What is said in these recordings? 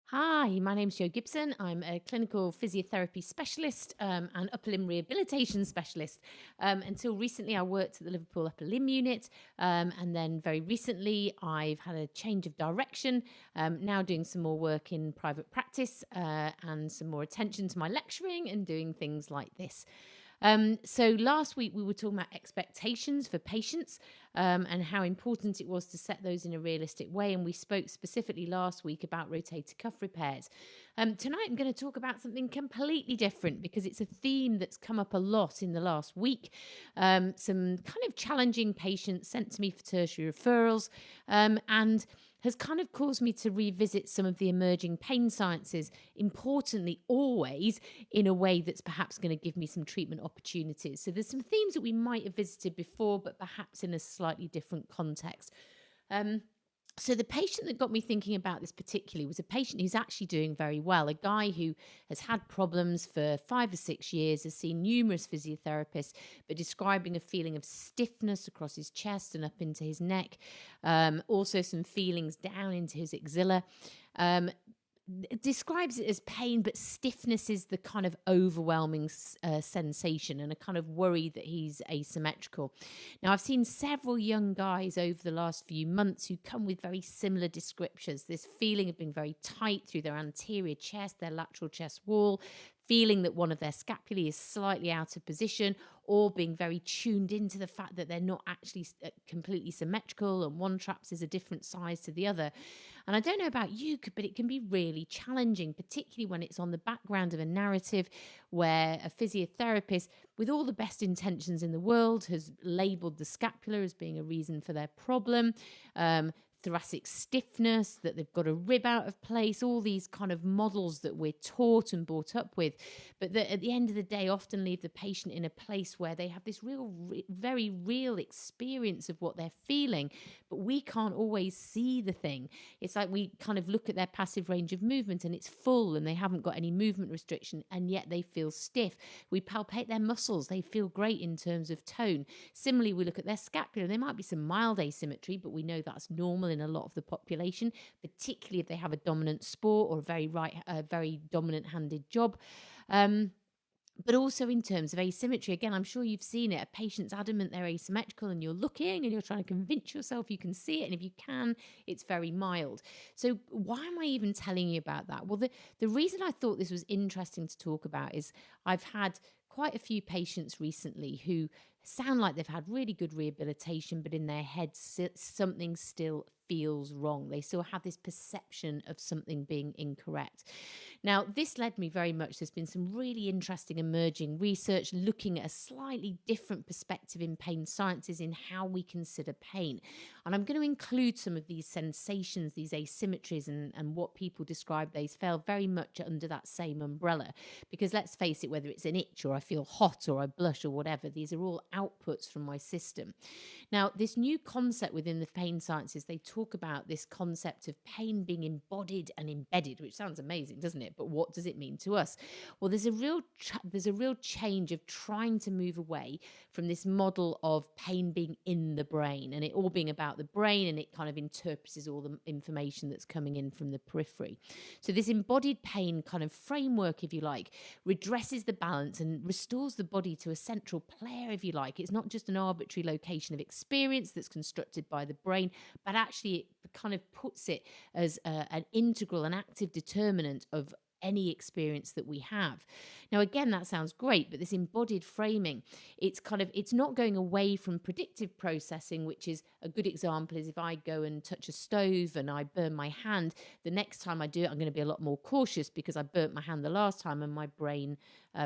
Hi, my name's Jo Gibson. I'm a clinical physiotherapy specialist and upper limb rehabilitation specialist. Until recently, I worked at the Liverpool Upper Limb Unit, and then very recently, I've had a change of direction. Now doing some more work in private practice and some more attention to my lecturing and doing things like this. So last week we were talking about expectations for patients and how important it was to set those in a realistic way. And we spoke specifically last week about rotator cuff repairs. Tonight I'm going to talk about something completely different because it's a theme that's come up a lot in the last week. Some kind of challenging patients sent to me for tertiary referrals and has kind of caused me to revisit some of the emerging pain sciences, importantly, always in a way that's perhaps going to give me some treatment opportunities. So there's some themes that we might have visited before, but perhaps in a slightly different context. Um, so the patient that got me thinking about this particularly was a patient who's actually doing very well, a guy who has had problems for 5 or 6 years, has seen numerous physiotherapists, but describing a feeling of stiffness across his chest and up into his neck, also some feelings down into his axilla. Um, it describes it as pain, but stiffness is the kind of overwhelming sensation and a kind of worry that he's asymmetrical. Now, I've seen several young guys over the last few months who come with very similar descriptions, this feeling of being very tight through their anterior chest, their lateral chest wall, feeling that one of their scapulae is slightly out of position, or being very tuned into the fact that they're not actually completely symmetrical and one traps is a different size to the other. And I don't know about you, but it can be really challenging, particularly when it's on the background of a narrative where a physiotherapist, with all the best intentions in the world, has labeled the scapula as being a reason for their problem. Thoracic stiffness, that they've got a rib out of place, all these kind of models that we're taught and brought up with, but that at the end of the day often leave the patient in a place where they have this very real experience of what they're feeling, but we can't always see the thing. It's like we kind of look at their passive range of movement and it's full and they haven't got any movement restriction and yet they feel stiff. We palpate their muscles, they feel great in terms of tone. Similarly, we look at their scapula, there might be some mild asymmetry, but we know that's normal in a lot of the population, particularly if they have a dominant sport or a very dominant handed job. But also in terms of asymmetry, again, I'm sure you've seen it. A patient's adamant they're asymmetrical and you're looking and you're trying to convince yourself you can see it. And if you can, it's very mild. So why am I even telling you about that? Well, the reason I thought this was interesting to talk about is I've had quite a few patients recently who sound like they've had really good rehabilitation, but in their heads, something still feels wrong. They still have this perception of something being incorrect. Now, this led me very much. There's been some really interesting emerging research looking at a slightly different perspective in pain sciences in how we consider pain. And I'm going to include some of these sensations, these asymmetries, and what people describe they fell very much under that same umbrella. Because let's face it, whether it's an itch or I feel hot or I blush or whatever, these are all outputs from my system. Now, this new concept within the pain sciences, they talk about this concept of pain being embodied and embedded, which sounds amazing, doesn't it? But what does it mean to us? Well, there's a real change of trying to move away from this model of pain being in the brain and it all being about the brain, and it kind of interprets all the information that's coming in from the periphery. So this embodied pain kind of framework, if you like, redresses the balance and restores the body to a central player, if you like. It's not just an arbitrary location of experience that's constructed by the brain, but actually it kind of puts it as an integral and active determinant of any experience that we have. Now, again, that sounds great, but this embodied framing, it's not going away from predictive processing, which is a good example is if I go and touch a stove and I burn my hand, the next time I do it, I'm going to be a lot more cautious because I burnt my hand the last time and my brain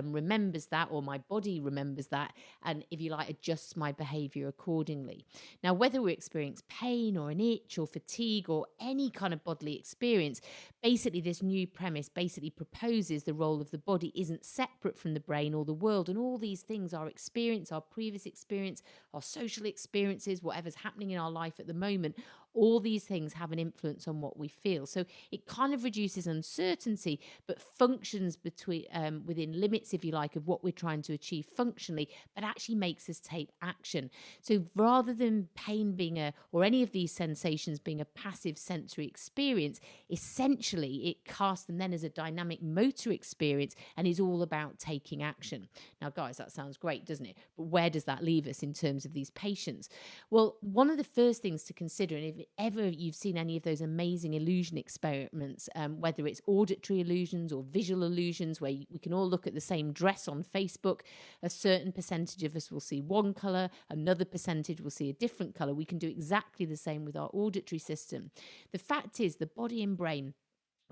remembers that, or my body remembers that, and if you like, adjusts my behavior accordingly. Now, whether we experience pain or an itch or fatigue or any kind of bodily experience, basically this new premise basically proposes the role of the body isn't separate from the brain or the world, and all these things, our experience, our previous experience, our social experiences, whatever's happening in our life at the moment, All these things have an influence on what we feel. So it kind of reduces uncertainty, but functions between within limits, if you like, of what we're trying to achieve functionally, but actually makes us take action. So rather than pain being or any of these sensations being a passive sensory experience, essentially it casts them then as a dynamic motor experience and is all about taking action. Now, guys, that sounds great, doesn't it? But where does that leave us in terms of these patients? Well, one of the first things to consider, and if ever you've seen any of those amazing illusion experiments, whether it's auditory illusions or visual illusions, where we can all look at the same dress on Facebook, a certain percentage of us will see one color, another percentage will see a different color. We can do exactly the same with our auditory system. The fact is, the body and brain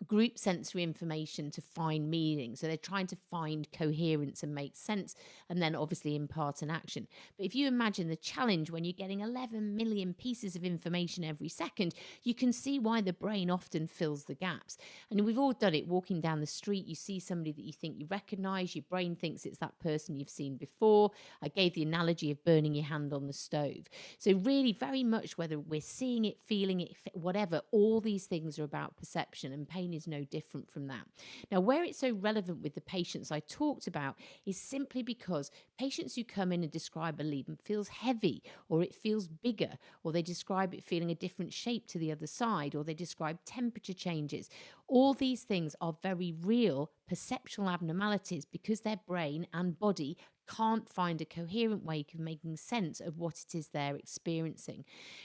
group sensory information to find meaning. So they're trying to find coherence and make sense, and then obviously impart an action. But if you imagine the challenge when you're getting 11 million pieces of information every second, you can see why the brain often fills the gaps. And we've all done it. Walking down the street, you see somebody that you think you recognize, your brain thinks it's that person you've seen before. I gave the analogy of burning your hand on the stove. So really, very much whether we're seeing it, feeling it, whatever, all these things are about perception, and pain is no different from that. Now, where it's so relevant with the patients I talked about is simply because patients who come in and describe a limb feels heavy, or it feels bigger, or they describe it feeling a different shape to the other side, or they describe temperature changes. All these things are very real perceptual abnormalities because their brain and body can't find a coherent way of making sense of what it is they're experiencing.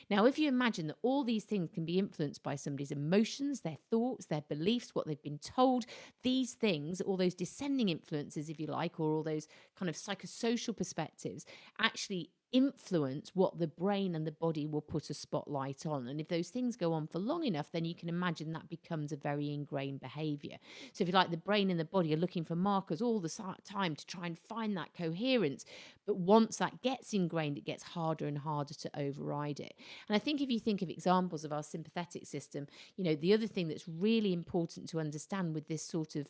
Now, if you imagine that all these things can be influenced by somebody's emotions, their thoughts, their beliefs, what they've been told, these things, all those descending influences, if you like, or all those kind of psychosocial perspectives, actually influence what the brain and the body will put a spotlight on. And if those things go on for long enough, then you can imagine that becomes a very ingrained behavior. So if you like, the brain and the body are looking for markers all the time to try and find that coherence. But once that gets ingrained, it gets harder and harder to override it. And I think if you think of examples of our sympathetic system, the other thing that's really important to understand with this sort of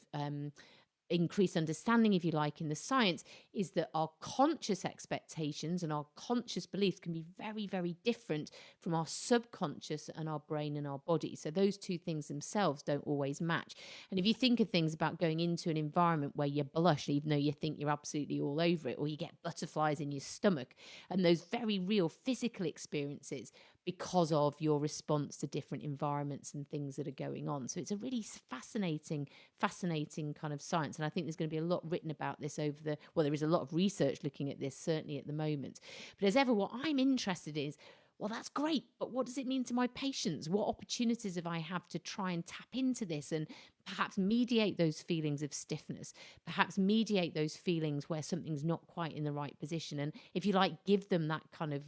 increased understanding, if you like, in the science, is that our conscious expectations and our conscious beliefs can be very, very different from our subconscious and our brain and our body. So those two things themselves don't always match. And if you think of things about going into an environment where you blush, even though you think you're absolutely all over it, or you get butterflies in your stomach, and those very real physical experiences because of your response to different environments and things that are going on. So it's a really fascinating kind of science. And I think there's going to be a lot written about this there is a lot of research looking at this, certainly at the moment. But as ever, what I'm interested in is, well, that's great, but what does it mean to my patients? What opportunities have I have to try and tap into this and perhaps mediate those feelings of stiffness, perhaps mediate those feelings where something's not quite in the right position, and if you like, give them that kind of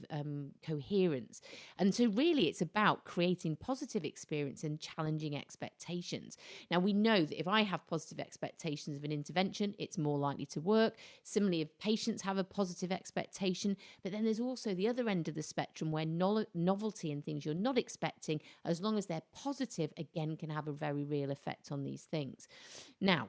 coherence. And so really it's about creating positive experience and challenging expectations. Now, we know that if I have positive expectations of an intervention, it's more likely to work. Similarly, if patients have a positive expectation, but then there's also the other end of the spectrum where novelty and things you're not expecting, as long as they're positive, again, can have a very real effect on these things. Now,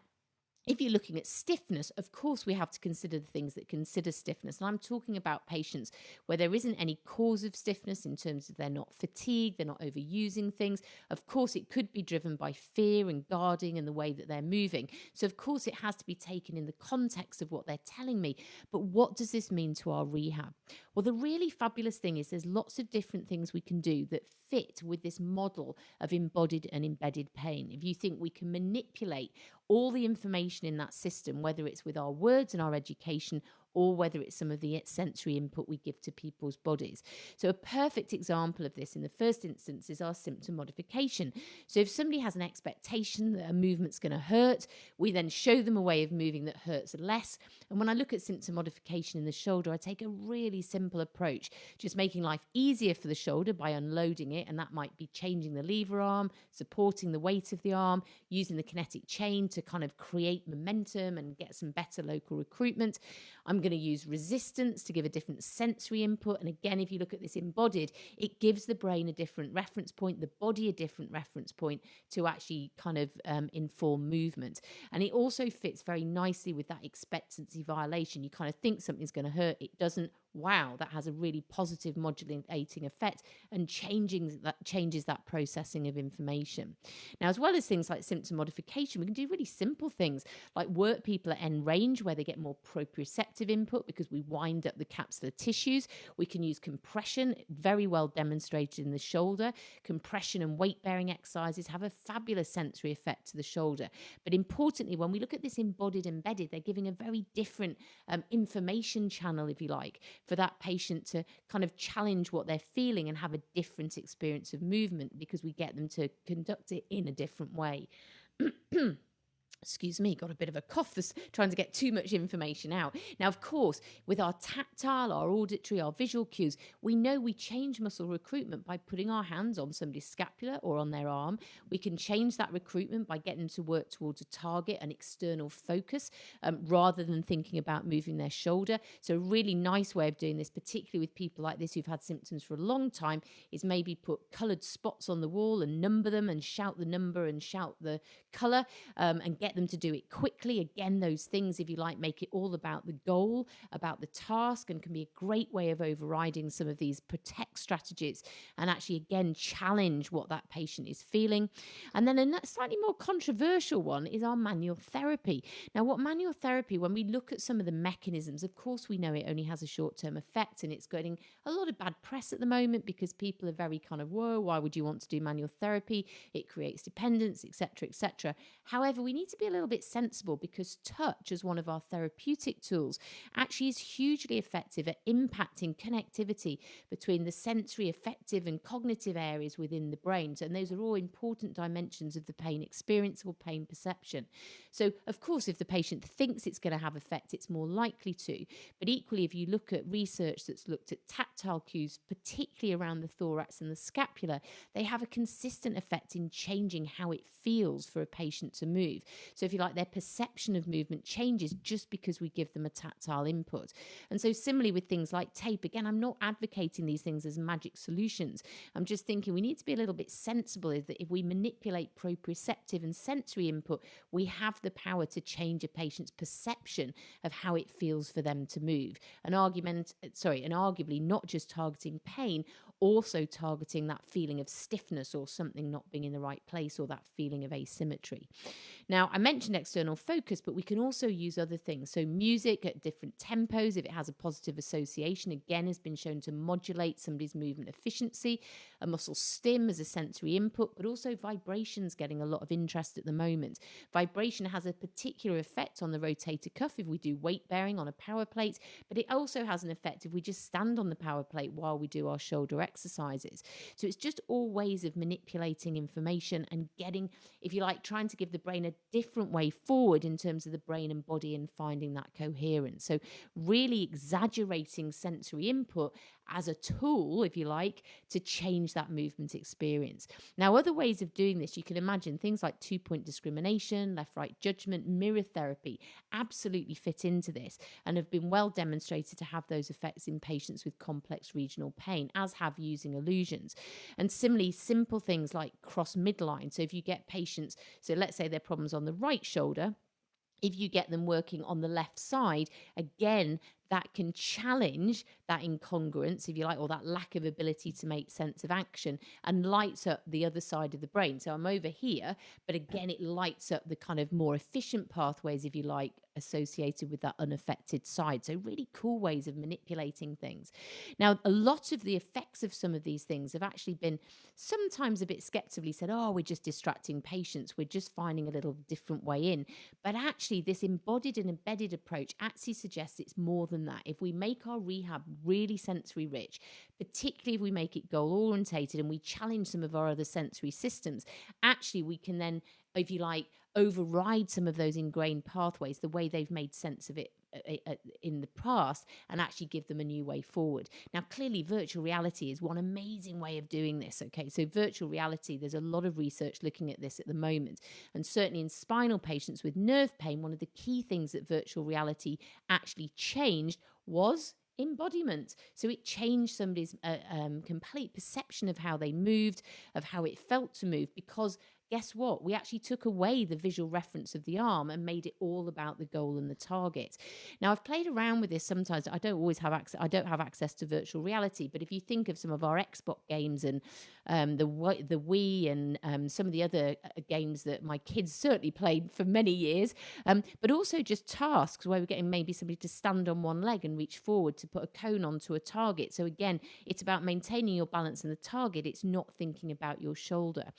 if you're looking at stiffness, of course, we have to consider the things that consider stiffness. And I'm talking about patients where there isn't any cause of stiffness in terms of they're not fatigued, they're not overusing things. Of course, it could be driven by fear and guarding and the way that they're moving. So, of course, it has to be taken in the context of what they're telling me. But what does this mean to our rehab? Well, the really fabulous thing is there's lots of different things we can do that fit with this model of embodied and embedded pain. If you think we can manipulate all the information in that system, whether it's with our words and our education, or whether it's some of the sensory input we give to people's bodies. So a perfect example of this in the first instance is our symptom modification. So if somebody has an expectation that a movement's going to hurt, we then show them a way of moving that hurts less. And when I look at symptom modification in the shoulder, I take a really simple approach, just making life easier for the shoulder by unloading it. And that might be changing the lever arm, supporting the weight of the arm, using the kinetic chain to kind of create momentum and get some better local recruitment. I'm going to use resistance to give a different sensory input. And again, if you look at this embodied, it gives the brain a different reference point, the body a different reference point to actually kind of inform movement. And it also fits very nicely with that expectancy violation. You kind of think something's going to hurt, it doesn't. wow, that has a really positive modulating effect and changes that processing of information. Now, as well as things like symptom modification, we can do really simple things like work people at end range where they get more proprioceptive input because we wind up the capsular tissues. We can use compression, very well demonstrated in the shoulder. Compression and weight bearing exercises have a fabulous sensory effect to the shoulder. But importantly, when we look at this embodied embedded, they're giving a very different information channel, if you like, for that patient to kind of challenge what they're feeling and have a different experience of movement because we get them to conduct it in a different way. Excuse me, got a bit of a cough, this trying to get too much information out. Now, of course, with our tactile, our auditory, our visual cues, we know we change muscle recruitment by putting our hands on somebody's scapula or on their arm. We can change that recruitment by getting them to work towards a target, an external focus, rather than thinking about moving their shoulder. So a really nice way of doing this, particularly with people like this who've had symptoms for a long time, is maybe put coloured spots on the wall and number them and shout the number and shout the colour, and get them to do it quickly. Again, those things, if you like, make it all about the goal, about the task, and can be a great way of overriding some of these protect strategies and actually, again, challenge what that patient is feeling. And then a slightly more controversial one is our manual therapy. Now, what manual therapy, when we look at some of the mechanisms, of course, we know it only has a short-term effect, and it's getting a lot of bad press at the moment because people are very kind of, whoa, why would you want to do manual therapy? It creates dependence, etc., etc. However, we need to be a little bit sensible because touch, as one of our therapeutic tools, actually is hugely effective at impacting connectivity between the sensory, affective, and cognitive areas within the brain. And those are all important dimensions of the pain experience or pain perception. So, of course, if the patient thinks it's going to have effect, it's more likely to. But equally, if you look at research that's looked at tactile cues, particularly around the thorax and the scapula, they have a consistent effect in changing how it feels for a patient to move. So if you like, their perception of movement changes just because we give them a tactile input. And so similarly with things like tape, again, I'm not advocating these things as magic solutions. I'm just thinking we need to be a little bit sensible that if we manipulate proprioceptive and sensory input, we have the power to change a patient's perception of how it feels for them to move. And arguably not just targeting pain, also targeting that feeling of stiffness or something not being in the right place or that feeling of asymmetry. Now, I mentioned external focus, but we can also use other things. So music at different tempos, if it has a positive association, again, has been shown to modulate somebody's movement efficiency. A muscle stim as a sensory input, but also vibrations getting a lot of interest at the moment. Vibration has a particular effect on the rotator cuff if we do weight bearing on a power plate, but it also has an effect if we just stand on the power plate while we do our shoulder exercises. So it's just all ways of manipulating information and getting, if you like, trying to give the brain a different way forward in terms of the brain and body and finding that coherence. So really exaggerating sensory input as a tool, if you like, to change that movement experience. Now, other ways of doing this, you can imagine things like 2-point discrimination, left-right judgment, mirror therapy absolutely fit into this and have been well demonstrated to have those effects in patients with complex regional pain, as have using illusions. And similarly, simple things like cross midline. So if you get patients, so let's say their problems on the right shoulder, if you get them working on the left side, again, that can challenge that incongruence, if you like, or that lack of ability to make sense of action and lights up the other side of the brain. So I'm over here, but again, it lights up the kind of more efficient pathways, if you like, associated with that unaffected side. So really cool ways of manipulating things. Now, a lot of the effects of some of these things have actually been sometimes a bit skeptically said, oh, we're just distracting patients. We're just finding a little different way in. But actually, this embodied and embedded approach actually suggests it's more than that. If we make our rehab really sensory rich, particularly if we make it goal orientated and we challenge some of our other sensory systems, actually we can then, if you like, override some of those ingrained pathways, the way they've made sense of it in the past, and actually give them a new way forward. Now, clearly, virtual reality is one amazing way of doing this. Okay, so virtual reality, there's a lot of research looking at this at the moment. And certainly in spinal patients with nerve pain, one of the key things that virtual reality actually changed was embodiment. So it changed somebody's complete perception of how they moved, of how it felt to move, because guess what? We actually took away the visual reference of the arm and made it all about the goal and the target. Now, I've played around with this sometimes. I don't always have access. I don't have access to virtual reality, but if you think of some of our Xbox games and the Wii and some of the other games that my kids certainly played for many years, but also just tasks where we're getting maybe somebody to stand on one leg and reach forward to put a cone onto a target. So again, it's about maintaining your balance in the target. It's not thinking about your shoulder.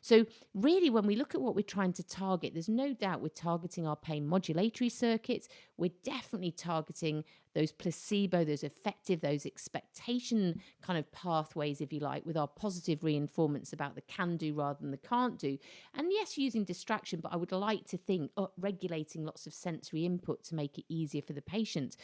So really, when we look at what we're trying to target, there's no doubt we're targeting our pain modulatory circuits. We're definitely targeting those placebo, those effective, those expectation kind of pathways, if you like, with our positive reinforcements about the can do rather than the can't do. And yes, using distraction, but I would like to think regulating lots of sensory input to make it easier for the patient.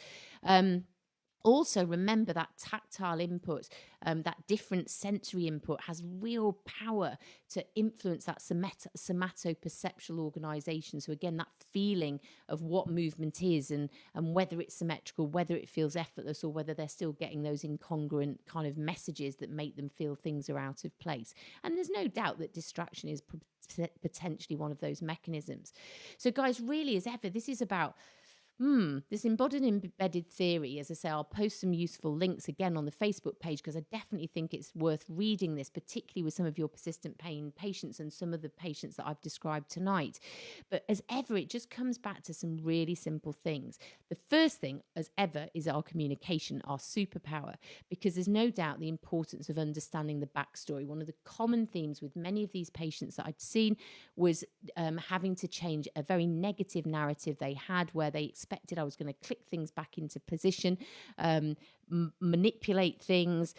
Also, remember that tactile input, that different sensory input has real power to influence that somatoperceptual organisation. So again, that feeling of what movement is and whether it's symmetrical, whether it feels effortless, or whether they're still getting those incongruent kind of messages that make them feel things are out of place. And there's no doubt that distraction is potentially one of those mechanisms. So guys, really as ever, this is about this embodied embedded theory. As I say, I'll post some useful links again on the Facebook page, because I definitely think it's worth reading this, particularly with some of your persistent pain patients and some of the patients that I've described tonight. But as ever, it just comes back to some really simple things. The first thing, as ever, is our communication, our superpower, because there's no doubt the importance of understanding the backstory. One of the common themes with many of these patients that I'd seen was having to change a very negative narrative they had, where they expected I was going to click things back into position, manipulate things,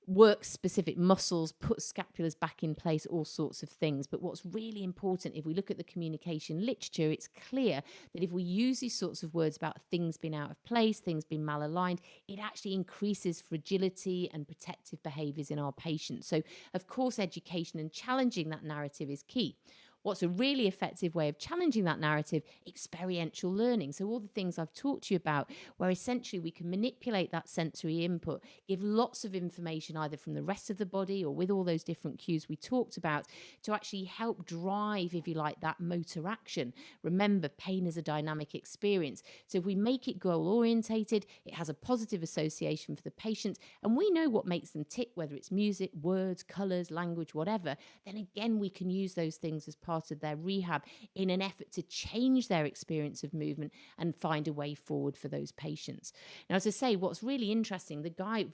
work specific muscles, put scapulas back in place, all sorts of things. But what's really important, if we look at the communication literature, it's clear that if we use these sorts of words about things being out of place, things being malaligned, it actually increases fragility and protective behaviours in our patients. So, of course, education and challenging that narrative is key. What's a really effective way of challenging that narrative? Experiential learning. So all the things I've talked to you about, where essentially we can manipulate that sensory input, give lots of information either from the rest of the body or with all those different cues we talked about, to actually help drive, if you like, that motor action. Remember, pain is a dynamic experience. So if we make it goal-orientated, it has a positive association for the patient, and we know what makes them tick, whether it's music, words, colours, language, whatever, then again, we can use those things as part of their rehab in an effort to change their experience of movement and find a way forward for those patients. Now, as I say, what's really interesting,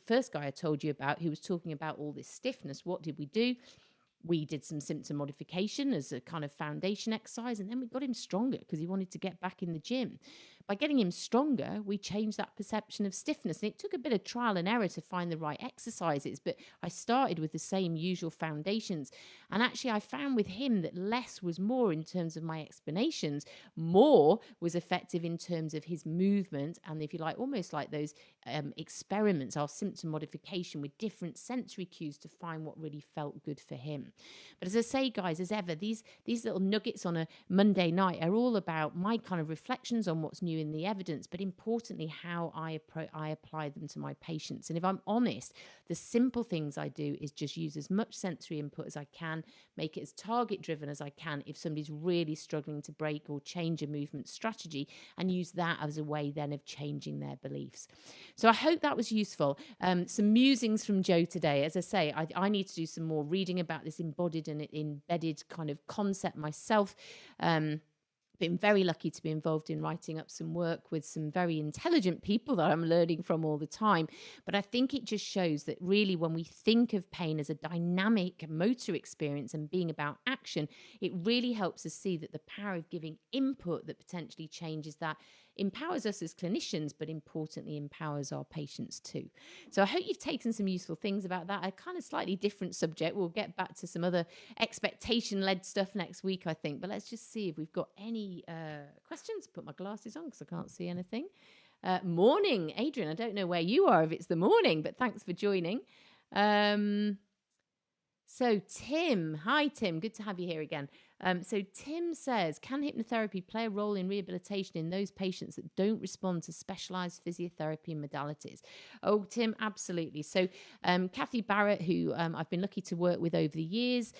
first guy I told you about, who was talking about all this stiffness, what did we do? We did some symptom modification as a kind of foundation exercise, and then we got him stronger because he wanted to get back in the gym. By getting him stronger, we changed that perception of stiffness. And it took a bit of trial and error to find the right exercises, but I started with the same usual foundations. And actually, I found with him that less was more in terms of my explanations. More was effective in terms of his movement. And if you like, almost like those experiments, our symptom modification with different sensory cues to find what really felt good for him. But as I say, guys, as ever, these little nuggets on a Monday night are all about my kind of reflections on what's new in the evidence, but importantly, how I apply them to my patients. And if I'm honest, the simple things I do is just use as much sensory input as I can, make it as target driven as I can if somebody's really struggling to break or change a movement strategy, and use that as a way then of changing their beliefs. So I hope that was useful. Some musings from Jo today. As I say, I need to do some more reading about this embodied and embedded kind of concept myself. Been very lucky to be involved in writing up some work with some very intelligent people that I'm learning from all the time. But I think it just shows that really when we think of pain as a dynamic motor experience and being about action, it really helps us see that the power of giving input that potentially changes that empowers us as clinicians, but importantly empowers our patients too. So I hope you've taken some useful things about that. A kind of slightly different subject. We'll get back to some other expectation-led stuff next week, I think. But let's just see if we've got any questions. Put my glasses on because I can't see anything. Morning, Adrian. I don't know where you are if it's the morning, but thanks for joining. So Tim, hi Tim, good to have you here again. So Tim says, can hypnotherapy play a role in rehabilitation in those patients that don't respond to specialized physiotherapy modalities? Oh, Tim, absolutely. So Kathy Barrett, who I've been lucky to work with over the years,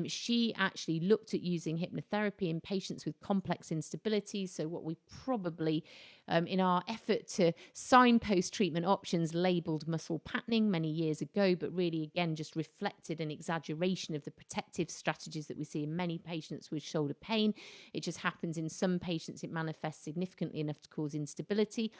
she actually looked at using hypnotherapy in patients with complex instabilities. So what we probably, in our effort to signpost treatment options, labeled muscle patterning many years ago, but really, again, just reflected an exaggeration of the protective strategies that we see in many patients with shoulder pain. It just happens in some patients, it manifests significantly enough to cause instability.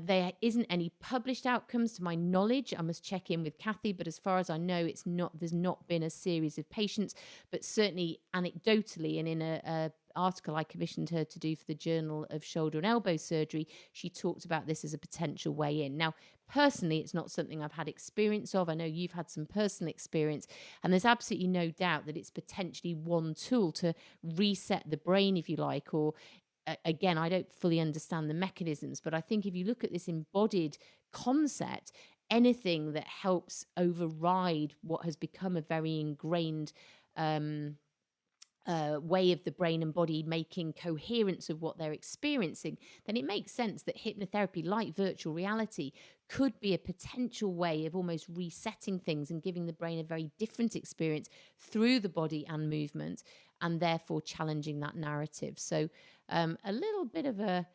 There isn't any published outcomes to my knowledge. I must check in with Kathy, but as far as I know, there's not been a series of patients, but certainly anecdotally, and in a article I commissioned her to do for the Journal of Shoulder and Elbow Surgery, she talked about this as a potential way in. Now, personally, it's not something I've had experience of. I know you've had some personal experience, and there's absolutely no doubt that it's potentially one tool to reset the brain, if you like, or again, I don't fully understand the mechanisms, but I think if you look at this embodied concept, anything that helps override what has become a very ingrained way of the brain and body making coherence of what they're experiencing, then it makes sense that hypnotherapy, like virtual reality, could be a potential way of almost resetting things and giving the brain a very different experience through the body and movement, and therefore challenging that narrative. So a little bit of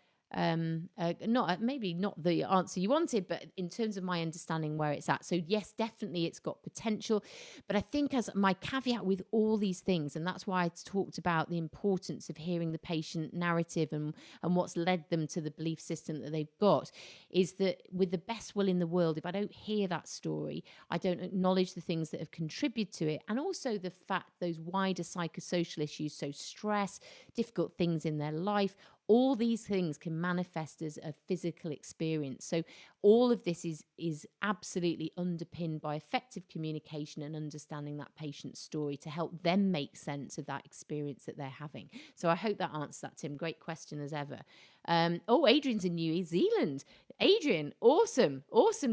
maybe not the answer you wanted, but in terms of my understanding where it's at. So yes, definitely it's got potential. But I think as my caveat with all these things, and that's why I talked about the importance of hearing the patient narrative and what's led them to the belief system that they've got, is that with the best will in the world, if I don't hear that story, I don't acknowledge the things that have contributed to it, and also the fact those wider psychosocial issues, so stress, difficult things in their life, all these things can manifest as a physical experience. So all of this is absolutely underpinned by effective communication and understanding that patient's story to help them make sense of that experience that they're having. So I hope that answers that, Tim. Great question as ever. Adrian's in New Zealand. Adrian, awesome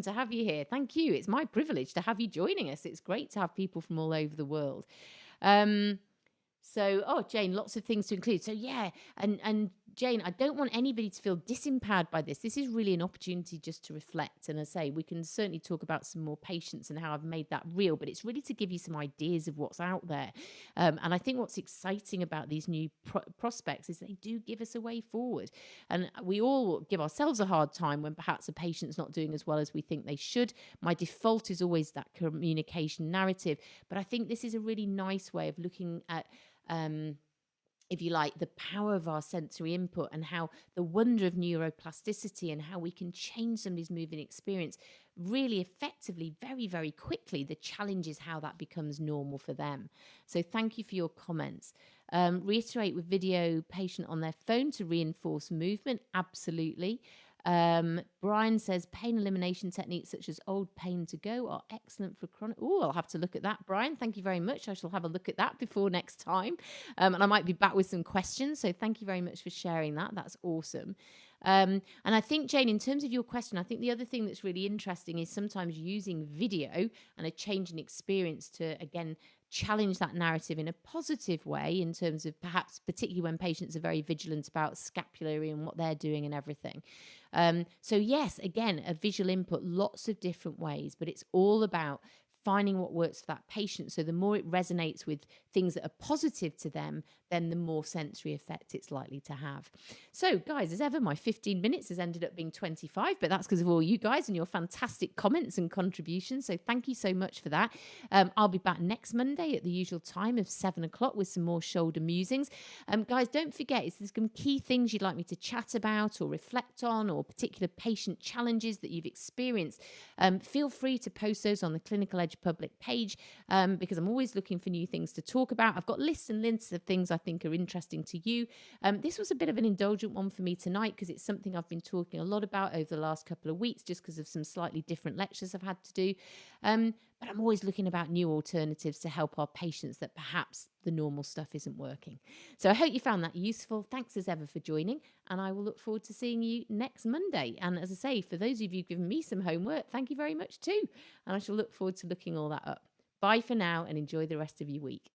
to have you here. Thank you. It's my privilege to have you joining us. It's great to have people from all over the world. Jane, lots of things to include. So yeah, and Jane, I don't want anybody to feel disempowered by this. This is really an opportunity just to reflect. And I say, we can certainly talk about some more patience and how I've made that real, but it's really to give you some ideas of what's out there. And I think what's exciting about these new prospects is they do give us a way forward. And we all give ourselves a hard time when perhaps a patient's not doing as well as we think they should. My default is always that communication narrative. But I think this is a really nice way of looking at if you like, the power of our sensory input and how the wonder of neuroplasticity and how we can change somebody's moving experience really effectively, very, very quickly. The challenge is how that becomes normal for them. So thank you for your comments. Reiterate with video patient on their phone to reinforce movement. Absolutely. Brian says pain elimination techniques such as old pain to go are excellent for chronic. Oh, I'll have to look at that, Brian. Thank you very much. I shall have a look at that before next time. And I might be back with some questions. So thank you very much for sharing that. That's awesome. And I think, Jane, in terms of your question, I think the other thing that's really interesting is sometimes using video and a change in experience to, again, challenge that narrative in a positive way in terms of perhaps particularly when patients are very vigilant about scapulae and what they're doing and everything. So yes, again, a visual input, lots of different ways, but it's all about finding what works for that patient. So the more it resonates with things that are positive to them, then the more sensory effect it's likely to have. So guys, as ever, my 15 minutes has ended up being 25, but that's because of all you guys and your fantastic comments and contributions. So thank you so much for that. I'll be back next Monday at the usual time of 7 o'clock with some more shoulder musings. Guys, don't forget, if there's some key things you'd like me to chat about or reflect on, or particular patient challenges that you've experienced, feel free to post those on the Clinical Edge public page, because I'm always looking for new things to talk about. I've got lists and lists of things I think are interesting to you. This was a bit of an indulgent one for me tonight because it's something I've been talking a lot about over the last couple of weeks just because of some slightly different lectures I've had to do. But I'm always looking about new alternatives to help our patients that perhaps the normal stuff isn't working. So I hope you found that useful. Thanks as ever for joining, and I will look forward to seeing you next Monday. And as I say, for those of you who've given me some homework, thank you very much too. And I shall look forward to looking all that up. Bye for now and enjoy the rest of your week.